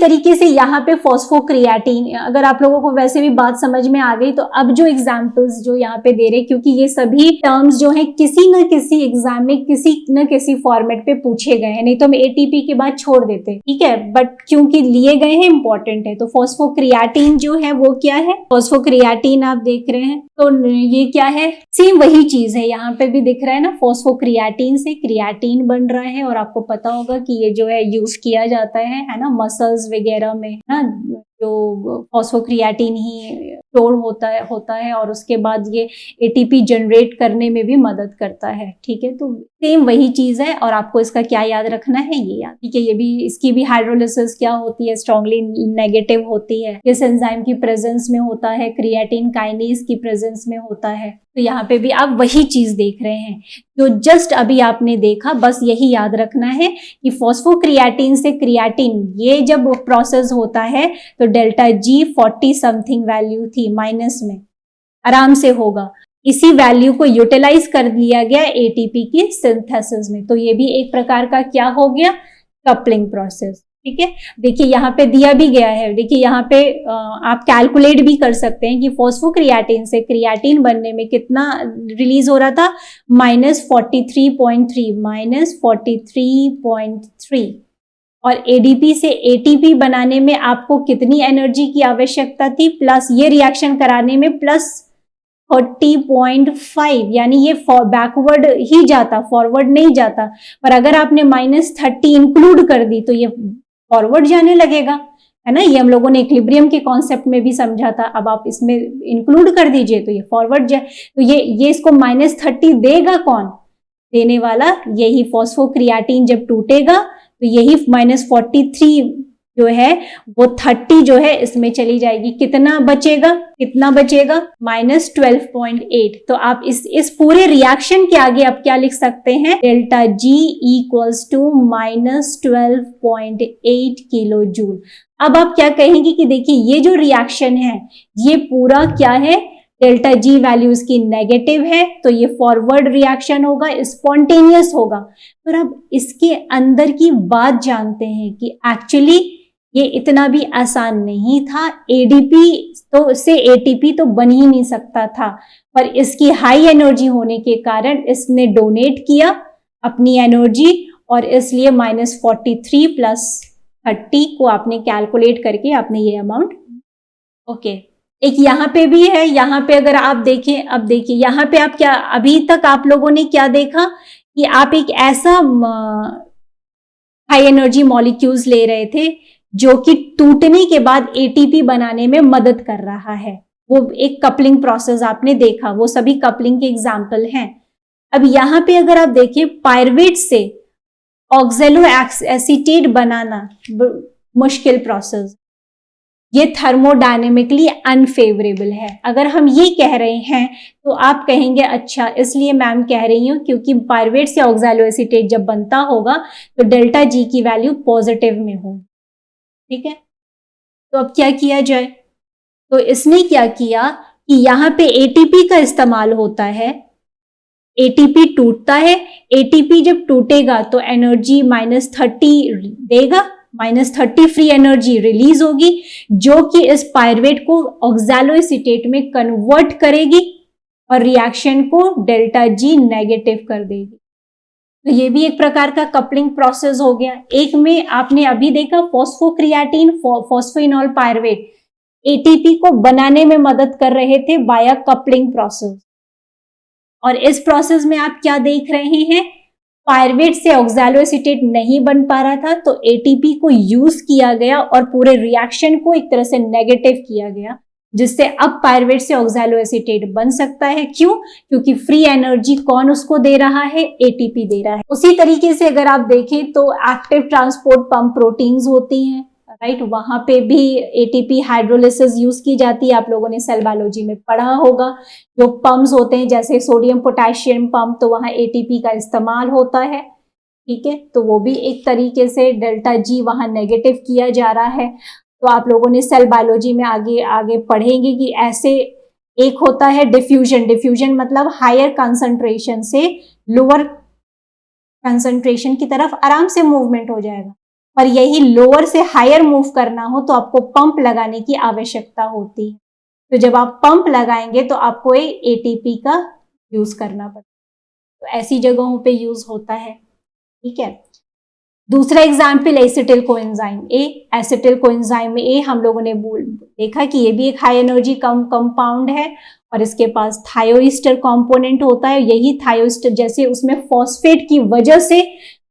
तरीके से यहाँ पे फॉस्फोक्रिएटिन, अगर आप लोगों को वैसे भी बात समझ में आ गई तो अब जो एग्जांपल्स जो यहाँ पे दे रहे, क्योंकि ये सभी टर्म्स जो है किसी न किसी एग्जाम में किसी न किसी फॉर्मेट पे पूछे गए हैं, नहीं तो हम एटीपी के बाद छोड़ देते, ठीक है, बट क्योंकि लिए गए हैं इंपॉर्टेंट है। तो फॉस्फोक्रिएटिन जो है वो क्या है, फॉस्फोक्रिएटिन आप देख रहे हैं, तो ये क्या है, सेम वही चीज है, यहाँ पे भी दिख रहा है ना, फॉस्फोक्रिएटिन से क्रिएटिन बन रहा है। और आपको पता होगा कि ये जो है यूज किया जाता है ना, मसल्स वगैरह में ना, जो फॉस्फोक्रिएटिन ही स्टोर होता है और उसके बाद ये एटीपी जनरेट करने में भी मदद करता है, ठीक है। तो सेम वही चीज है, और आपको इसका क्या याद रखना है, ये याद, ठीक है। ये भी, इसकी भी हाइड्रोलिसिस क्या होती है, स्ट्रांगली नेगेटिव होती है, किस एंजाइम की प्रेजेंस में होता है, क्रिएटिन काइनेज की प्रेजेंस में होता है। तो यहाँ पे भी आप वही चीज देख रहे हैं जो जस्ट अभी आपने देखा, बस यही याद रखना है कि फॉस्फोक्रिएटिन से क्रिएटिन ये जब प्रोसेस होता है तो डेल्टा जी 40 समथिंग वैल्यू थी माइनस में, आराम से होगा, इसी वैल्यू को यूटिलाइज कर लिया गया एटीपी की सिंथेसिस में। तो ये भी एक प्रकार का क्या हो गया, कपलिंग प्रोसेस, ठीक है। देखिए यहाँ पे दिया भी गया है, देखिए यहाँ पे आप कैलकुलेट भी कर सकते हैं कि फॉस्फोक्रिएटिन से क्रिएटिन बनने में कितना रिलीज हो रहा था, -43.3 और एडीपी से एटीपी बनाने में आपको कितनी एनर्जी की आवश्यकता थी, प्लस ये रिएक्शन कराने में +30.5, यानी ये बैकवर्ड ही जाता, फॉरवर्ड नहीं जाता। पर अगर आपने -30 इंक्लूड कर दी तो ये फॉरवर्ड जाने लगेगा, है ना। ये हम लोगों ने इक्विलिब्रियम के कॉन्सेप्ट में भी समझा था। अब आप इसमें इंक्लूड कर दीजिए तो ये फॉरवर्ड जाए, तो ये इसको -30 देगा कौन, देने वाला यही फॉस्फोक्रिएटिन। जब टूटेगा तो यही -43 जो है वो 30 जो है इसमें चली जाएगी, कितना बचेगा -12.8। तो आप इस पूरे रिएक्शन के आगे आप क्या लिख सकते हैं, delta G equals to -12.8 kilo joule. अब आप क्या कहेंगे कि देखिए ये जो रिएक्शन है ये पूरा क्या है, डेल्टा जी वैल्यू इसकी नेगेटिव है, तो ये फॉरवर्ड रिएक्शन होगा, स्पॉन्टेनियस होगा। पर अब इसके अंदर की बात जानते हैं कि एक्चुअली ये इतना भी आसान नहीं था, एडीपी तो से एटीपी तो बन ही नहीं सकता था, पर इसकी हाई एनर्जी होने के कारण इसने डोनेट किया अपनी एनर्जी, और इसलिए -43 + 30 को आपने कैलकुलेट करके आपने ये अमाउंट, ओके। एक यहाँ पे भी है, यहाँ पे अगर आप देखें, अब देखिए यहाँ पे आप क्या, अभी तक आप लोगों ने क्या देखा कि आप एक ऐसा हाई एनर्जी मॉलिक्यूल्स ले रहे थे जो कि टूटने के बाद एटीपी बनाने में मदद कर रहा है, वो एक कपलिंग प्रोसेस आपने देखा, वो सभी कपलिंग के एग्जाम्पल हैं। अब यहाँ पे अगर आप देखिए पायरवेट से ऑक्सैलो एसीटेट बनाना मुश्किल प्रोसेस, ये थर्मोडायनेमिकली अनफेवरेबल है। अगर हम ये कह रहे हैं तो आप कहेंगे अच्छा इसलिए मैम कह रही हूँ क्योंकि पायरवेट से ऑक्सैलो एसीटेट जब बनता होगा तो डेल्टा जी की वैल्यू पॉजिटिव में होगी, ठीक है। तो अब क्या किया जाए, तो इसने क्या किया कि यहाँ पे एटीपी का इस्तेमाल होता है, एटीपी टूटता है, एटीपी जब टूटेगा तो एनर्जी -30 देगा, -30 फ्री एनर्जी रिलीज होगी जो कि इस पायरवेट को ऑक्सैलो एसीटेट में कन्वर्ट करेगी और रिएक्शन को डेल्टा जी नेगेटिव कर देगी। तो ये भी एक प्रकार का कपलिंग प्रोसेस हो गया। एक में आपने अभी देखा फॉस्फोक्रिएटिन फॉस्फोइनॉल पायरवेट एटीपी को बनाने में मदद कर रहे थे बाया कपलिंग प्रोसेस, और इस प्रोसेस में आप क्या देख रहे हैं, पायरवेट से ऑक्सैलो एसीटेट नहीं बन पा रहा था तो एटीपी को यूज किया गया और पूरे रिएक्शन को एक तरह से नेगेटिव किया गया, जिससे अब पायरवेट से ऑक्सैलो एसीटेट बन सकता है। क्यों? क्योंकि फ्री एनर्जी कौन उसको दे रहा है, एटीपी दे रहा है। उसी तरीके से अगर आप देखें तो एक्टिव ट्रांसपोर्ट पंप प्रोटीन्स होती हैं, राइट, वहां पे भी एटीपी हाइड्रोलिसिस यूज की जाती है, आप लोगों ने सेल बायोलॉजी में पढ़ा होगा। जो पंप्स होते हैं जैसे सोडियम पोटेशियम पंप, तो वहां एटीपी का इस्तेमाल होता है, ठीक है। तो वो भी एक तरीके से डेल्टा जी वहां नेगेटिव किया जा रहा है। तो आप लोगों ने सेल बायोलॉजी में आगे पढ़ेंगे कि ऐसे एक होता है डिफ्यूजन, डिफ्यूजन मतलब हायर कंसंट्रेशन से लोअर कंसंट्रेशन की तरफ आराम से मूवमेंट हो जाएगा, और यही लोअर से हायर मूव करना हो तो आपको पंप लगाने की आवश्यकता होती है। तो जब आप पंप लगाएंगे तो आपको एटीपी का यूज करना पड़ता है, तो ऐसी जगहों पे यूज होता है। ठीक है, दूसरा example acetyl coenzyme A. Acetyl coenzyme A हम लोगों ने देखा कि ये भी एक हाई एनर्जी कंपाउंड है और इसके पास थायोईस्टर कंपोनेंट होता है। यही थायोईस्टर जैसे उसमें फॉस्फेट की वजह से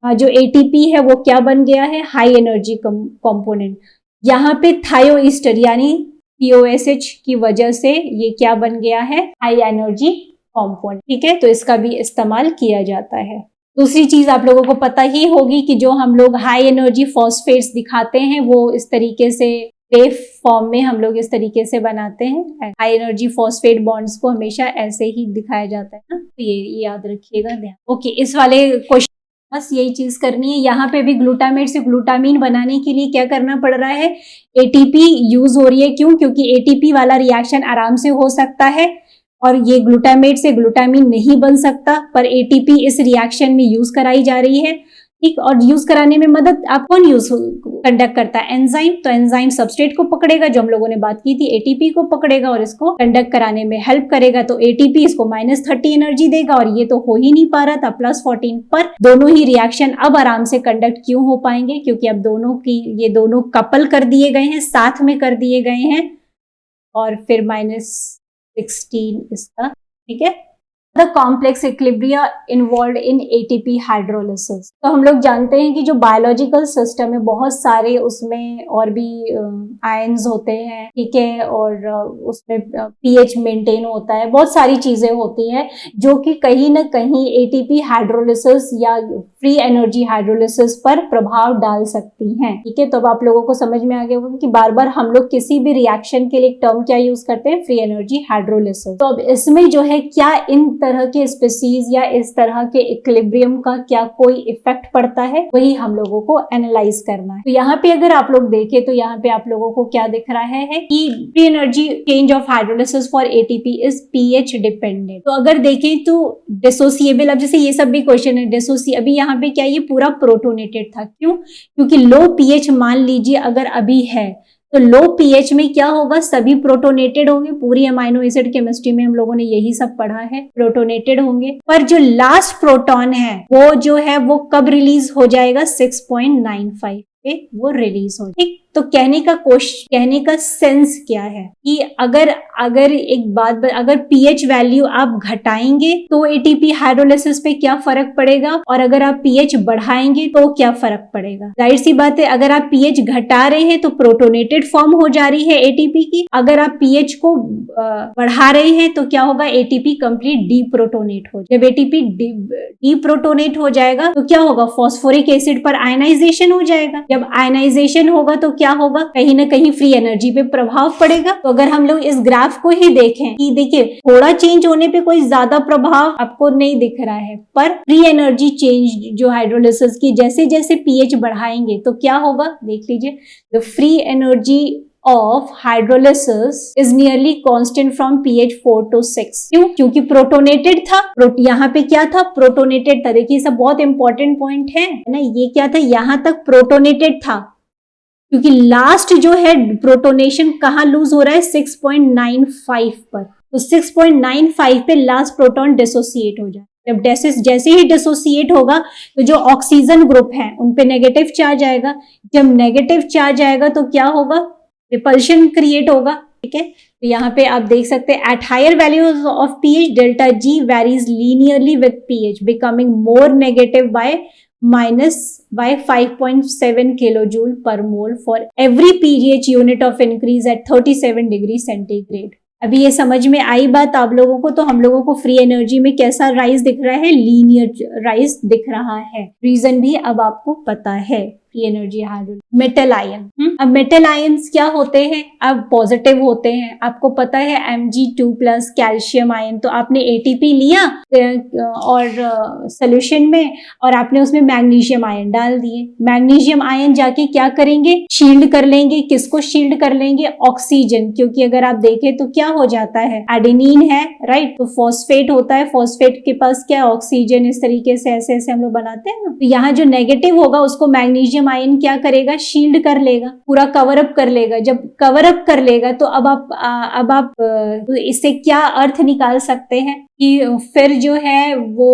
जो एटीपी है वो क्या बन गया है, हाई एनर्जी कंपोनेंट। यहाँ पे थायोईस्टर यानी TOSH की वजह से ये क्या बन गया है, हाई एनर्जी कंपाउंड। ठीक है, तो इसका भी इस्तेमाल किया जाता है। दूसरी चीज आप लोगों को पता ही होगी कि जो हम लोग हाई एनर्जी फॉस्फेट्स दिखाते हैं वो इस तरीके से वेव फॉर्म में हम लोग इस तरीके से बनाते हैं। हाई एनर्जी फॉस्फेट बॉन्ड्स को हमेशा ऐसे ही दिखाया जाता है ना, तो ये याद रखिएगा ध्यान। ओके, इस वाले क्वेश्चन बस यही चीज करनी है। यहाँ पे भी ग्लूटामेट से ग्लूटामीन बनाने के लिए क्या करना पड़ रहा है, एटीपी यूज हो रही है। क्यों? क्योंकि एटीपी वाला रिएक्शन आराम से हो सकता है और ये ग्लूटामेट से ग्लूटामीन नहीं बन सकता, पर एटीपी इस रिएक्शन में यूज कराई जा रही है। ठीक, और यूज कराने में मदद आप कौन यूज कंडक्ट करता है, एंजाइम। तो एंजाइम सबस्ट्रेट को पकड़ेगा, जो हम लोगों ने बात की थी, एटीपी को पकड़ेगा और इसको कंडक्ट कराने में हेल्प करेगा। तो एटीपी इसको -30 एनर्जी देगा और ये तो हो ही नहीं पा रहा था +14 पर। दोनों ही रिएक्शन अब आराम से कंडक्ट क्यों हो पाएंगे, क्योंकि अब ये दोनों कपल कर दिए गए हैं, साथ में कर दिए गए हैं और फिर -16 इसका। ठीक है, the complex equilibria involve in ATP hydrolysis. तो हम लोग जानते हैं कि जो बायोलॉजिकल सिस्टम है बहुत सारे उसमें और भी आयंस होते हैं। ठीक है, और उसमें पीएच मेंटेन होता है, बहुत सारी चीजें होती हैं जो कि कहीं ना कहीं एटीपी हाइड्रोलिसिस या फ्री एनर्जी हाइड्रोलिसिस पर प्रभाव डाल सकती हैं। ठीक है, तो अब आप लोगों को समझ में आ गया होगा कि बार बार हम लोग किसी भी रिएक्शन के लिए एक टर्म क्या यूज करते हैं, फ्री एनर्जी हाइड्रोलिसिस। तो अब इसमें जो है क्या इन तरह के स्पीसीज या इस तरह के इक्विलिब्रियम का क्या कोई इफेक्ट पड़ता है, वही हम लोगों को एनालाइज करना है। तो यहाँ पे अगर आप लोग देखें तो यहाँ पे आप लोगों को क्या दिख रहा है कि free energy change of hydrolysis for ATP is pH dependent. तो अगर देखें तो डिसोसिएबल, अब जैसे ये सब भी क्वेश्चन है अभी यहाँ पे क्या ये पूरा प्रोटोनेटेड था, क्यों? क्योंकि लो पीएच मान लीजिए अगर अभी है तो लो पीएच में क्या होगा, सभी प्रोटोनेटेड होंगे। पूरी अमाइनो एसिड केमिस्ट्री में हम लोगों ने यही सब पढ़ा है, प्रोटोनेटेड होंगे। पर जो लास्ट प्रोटॉन है वो जो है वो कब रिलीज हो जाएगा, 6.95 पे वो रिलीज हो। ठीक, तो कहने का सेंस क्या है कि अगर एक बात, अगर पीएच वैल्यू आप घटाएंगे तो एटीपी हाइड्रोलिसिस पे क्या फर्क पड़ेगा, और अगर आप पीएच बढ़ाएंगे तो क्या फर्क पड़ेगा। जाहिर सी बात है, अगर आप पीएच घटा रहे हैं तो प्रोटोनेटेड फॉर्म हो जा रही है एटीपी की। अगर आप पीएच को बढ़ा रहे हैं तो क्या होगा, एटीपी कंप्लीट डीप्रोटोनेट हो। जब एटीपी डीप्रोटोनेट हो जाएगा तो क्या होगा, फॉस्फोरिक एसिड पर आयनाइजेशन हो जाएगा। जब आयनाइजेशन होगा तो क्या होगा, कहीं ना कहीं फ्री एनर्जी पे प्रभाव पड़ेगा। तो अगर हम लोग इस ग्राफ को ही देखें कि देखिए थोड़ा चेंज होने पे कोई ज्यादा प्रभाव आपको नहीं दिख रहा है, पर फ्री एनर्जी चेंज जो हाइड्रोलिसिस की जैसे जैसे पीएच बढ़ाएंगे तो क्या होगा, देख लीजिए, the free energy of hydrolysis is nearly constant from pH 4 to 6। क्यों? क्योंकि प्रोटोनेटेड था। यहाँ पे क्या था, प्रोटोनेटेड था। देखिए सब बहुत इंपॉर्टेंट पॉइंट है ना, ये क्या था, यहाँ तक प्रोटोनेटेड था क्योंकि लास्ट जो है प्रोटोनेशन कहाँ लूज हो रहा है, 6.95 पर। तो 6.95 पे लास्ट प्रोटॉन डिसोसिएट हो जाए। जब जैसे ही डिसोसिएट होगा तो जो ऑक्सीजन ग्रुप है उन पे नेगेटिव चार्ज आएगा। जब नेगेटिव चार्ज आएगा तो क्या होगा, रिपल्शन क्रिएट होगा। ठीक है, तो यहाँ पे आप देख सकते हैं at higher values of pH delta G varies linearly with pH becoming more negative by 5.7 kilojoule per mole for every pH unit of increase at 37 degree centigrade. अभी ये समझ में आई बात आप लोगों को। तो हम लोगों को फ्री एनर्जी में कैसा राइज दिख रहा है, लीनियर राइज दिख रहा है। रीजन भी अब आपको पता है, free energy hydrogen. Metal ion, अब मेटल आयंस क्या होते हैं, अब पॉजिटिव होते हैं। आपको पता है Mg2+ कैल्शियम आयन, तो आपने एटीपी लिया और सोल्यूशन में और आपने उसमें मैग्नीशियम आयन डाल दिए। मैग्नीशियम आयन जाके क्या करेंगे, शील्ड कर लेंगे। किसको शील्ड कर लेंगे, ऑक्सीजन। क्योंकि अगर आप देखें तो क्या हो जाता है, एडेनिन है, राइट, तो फॉस्फेट होता है, फॉस्फेट के पास क्या, ऑक्सीजन। इस तरीके से ऐसे ऐसे हम लोग बनाते हैं ना। तो यहाँ जो नेगेटिव होगा उसको मैग्नीशियम मैग्नीशियम आयन क्या करेगा, शील्ड कर लेगा, पूरा कवर अप कर लेगा। जब कवर अप कर लेगा तो अब आप इससे क्या अर्थ निकाल सकते हैं कि फिर जो है वो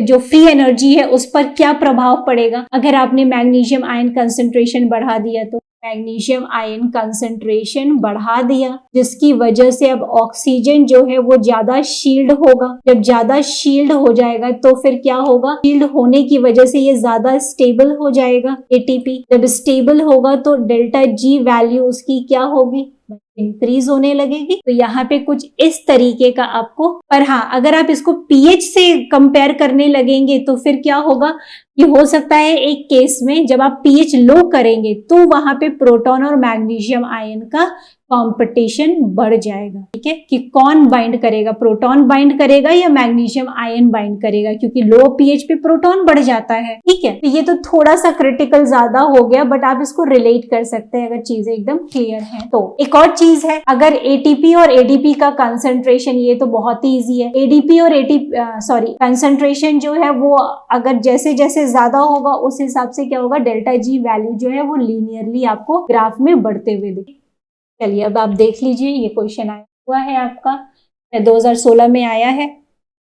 जो फ्री एनर्जी है उस पर क्या प्रभाव पड़ेगा अगर आपने मैग्नीशियम आयन कंसंट्रेशन बढ़ा दिया। तो मैग्नीशियम आयन कंसंट्रेशन बढ़ा दिया जिसकी वजह से अब ऑक्सीजन जो है वो ज्यादा शील्ड होगा। जब ज्यादा शील्ड हो जाएगा तो फिर क्या होगा, शील्ड होने की वजह से ये ज्यादा स्टेबल हो जाएगा एटीपी। जब स्टेबल होगा तो डेल्टा जी वैल्यू उसकी क्या होगी, इंक्रीज होने लगेगी। तो यहाँ पे कुछ इस तरीके का आपको, पर हाँ अगर आप इसको पीएच से कंपेयर करने लगेंगे तो फिर क्या होगा, ये हो सकता है एक केस में जब आप पीएच लो करेंगे तो वहां पे प्रोटॉन और मैग्नीशियम आयन का कंपटीशन बढ़ जाएगा। ठीक है, कि कौन बाइंड करेगा, प्रोटॉन बाइंड करेगा या मैग्नीशियम आयन बाइंड करेगा, क्योंकि लो पीएच पे प्रोटॉन बढ़ जाता है। ठीक है, तो ये तो थोड़ा सा क्रिटिकल ज्यादा हो गया, बट आप इसको रिलेट कर सकते हैं अगर चीजें एकदम क्लियर हैं। तो एक और चीज है, अगर एटीपी और एडीपी का कंसंट्रेशन, ये तो बहुत ही ईजी है, एडीपी और कंसंट्रेशन जो है वो अगर जैसे जैसे ज्यादा होगा उस हिसाब से क्या होगा, डेल्टा जी वैल्यू जो है वो लीनियरली आपको ग्राफ में बढ़ते हुए दिखेगा। चलिए अब आप देख लीजिए, ये क्वेश्चन आया हुआ है आपका 2016 में आया है।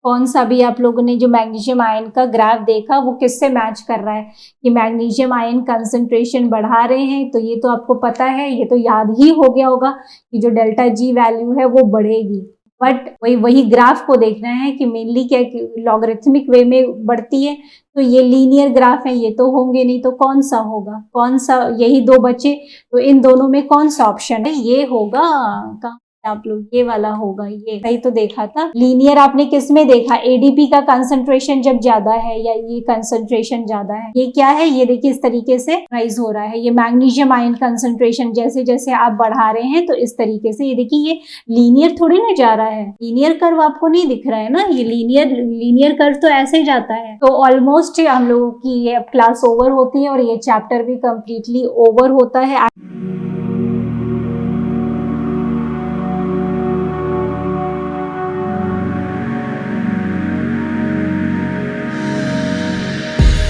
कौन सा भी आप लोगों ने जो मैग्नीशियम आयन का ग्राफ देखा वो किससे मैच कर रहा है, कि मैग्नीशियम आयन कंसंट्रेशन बढ़ा रहे हैं, तो ये तो आपको पता है, ये तो याद ही हो गया होगा कि जो डेल्टा जी वैल्यू है वो बढ़ेगी। बट वही ग्राफ को देखना है कि मेनली क्या लॉगरिथमिक वे में बढ़ती है, तो ये लीनियर ग्राफ है, ये तो होंगे नहीं, तो कौन सा होगा, कौन सा, यही दो बचे, तो इन दोनों में कौन सा ऑप्शन है, ये होगा का आप लोग, ये वाला होगा, ये सही तो देखा था। लीनियर आपने किस में देखा, एडीपी का कंसंट्रेशन जब ज्यादा है या ये कंसंट्रेशन ज्यादा है, ये क्या है, ये देखिए इस तरीके से राइज हो रहा है। ये मैग्नीशियम आयन कंसंट्रेशन जैसे जैसे आप बढ़ा रहे हैं तो इस तरीके से, ये देखिए ये लीनियर थोड़ी ना जा रहा है, लीनियर कर्व आपको नहीं दिख रहा है ना, ये लीनियर कर्व तो ऐसे ही जाता है। तो ऑलमोस्ट हम लोगों की ये अब क्लास ओवर होती है और ये चैप्टर भी कंप्लीटली ओवर होता है।